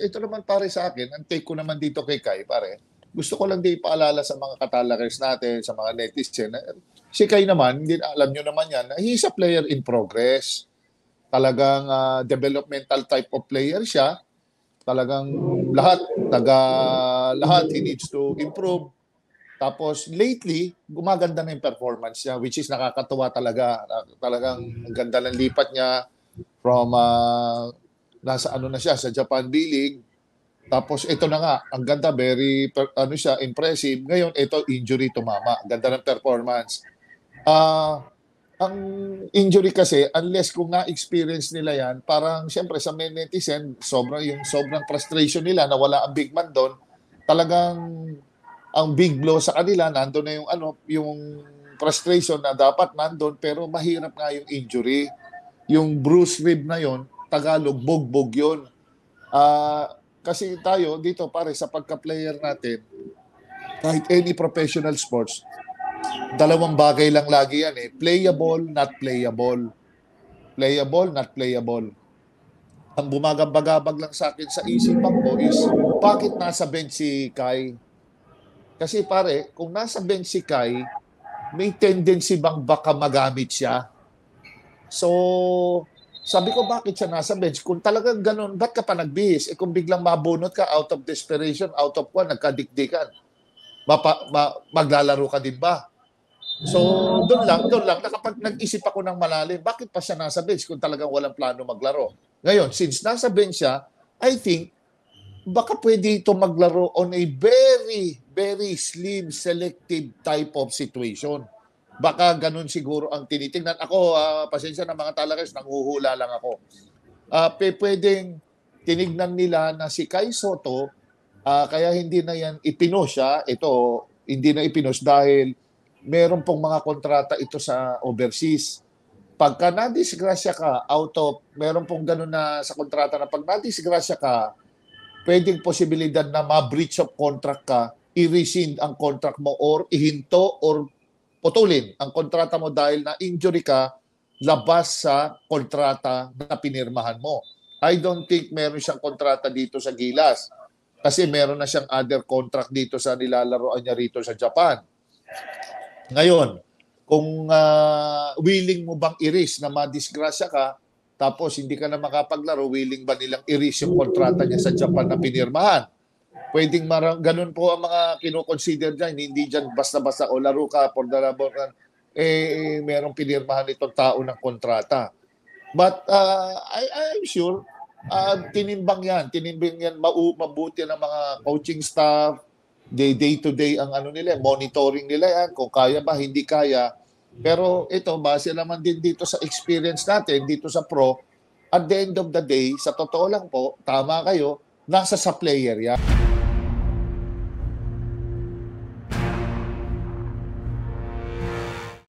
ito naman pare sa akin, ang take ko naman dito kay Kai, pare, gusto ko lang din ipaalala sa mga katalakers natin, sa mga netizen, si Kai naman, hindi, alam nyo naman yan, na he's a player in progress. Talagang developmental type of player siya. Talagang lahat, lahat, he needs to improve. Tapos lately, gumaganda na yung performance niya, which is nakakatuwa talaga. Talagang ang ganda ng lipat niya from nasa ano na siya, sa Japan B-League. Tapos ito na nga, ang ganda, very ano siya, impressive. Ngayon, ito injury tumama. Ganda ng performance. Ang injury kasi, unless kung na-experience nila yan, parang siyempre sa mga netizen, sobrang frustration nila na wala ang big man doon. Talagang ang big blow sa kanila, nandoon na yung yung frustration na dapat nandoon, pero mahirap nga yung injury. Yung bruised rib na yon, Tagalog, bugbog yun. Kasi tayo dito pare sa pagka-player natin, kahit any professional sports, dalawang bagay lang lagi yan eh. Playable, not playable. Playable, not playable. Ang bumagabagabag lang sa akin sa isipan ko is, bakit nasa bench si Kai? Kasi pare, kung nasa bench si Kai, may tendency bang baka magamit siya? So, sabi ko, bakit siya nasa bench? Kung talagang ganun, ba't ka pa nagbihis? Kung biglang mabunot ka out of desperation, out of nagkadikdikan, maglalaro ka din ba? So, doon lang, nakapag nag-isip ako ng malalim, bakit pa siya nasa bench kung talagang walang plano maglaro? Ngayon, since nasa bench siya, I think, baka pwede ito maglaro on a very, very slim, selective type of situation. Baka ganun siguro ang tinitingnan. Ako, pasensya na mga talakers, nanghuhula lang ako. Pwedeng tinignan nila na si Kai Soto, kaya hindi na yan ipinos siya. Ito, hindi na ipinos dahil meron pong mga kontrata ito sa overseas. Pagka nadisgrasya ka, meron pong ganun na sa kontrata na pag nadisgrasya ka, pwedeng posibilidad na ma-breach of contract ka, i-rescind ang contract mo or ihinto or putulin ang kontrata mo dahil na injury ka labas sa kontrata na pinirmahan mo. I don't think meron siyang kontrata dito sa Gilas kasi meron na siyang other contract dito sa nilalaroan niya rito sa Japan. Ngayon, kung willing mo bang i-risk na madisgrasya ka, tapos hindi ka na makapaglaro, willing ba nilang i-risk yung kontrata niya sa Japan na pinirmahan? Pwedeng ganun po ang mga kinoconsider dyan. Hindi dyan basta-basta o laro ka for the love merong pinirmahan itong tao ng kontrata. But I'm sure, tinimbang yan mabuti ng mga coaching staff, day-to-day ang nila, monitoring nila yan, kung kaya ba, hindi kaya. Pero ito, base naman din dito sa experience natin, dito sa pro, at the end of the day, sa totoo lang po, tama kayo, nasa sa player yan.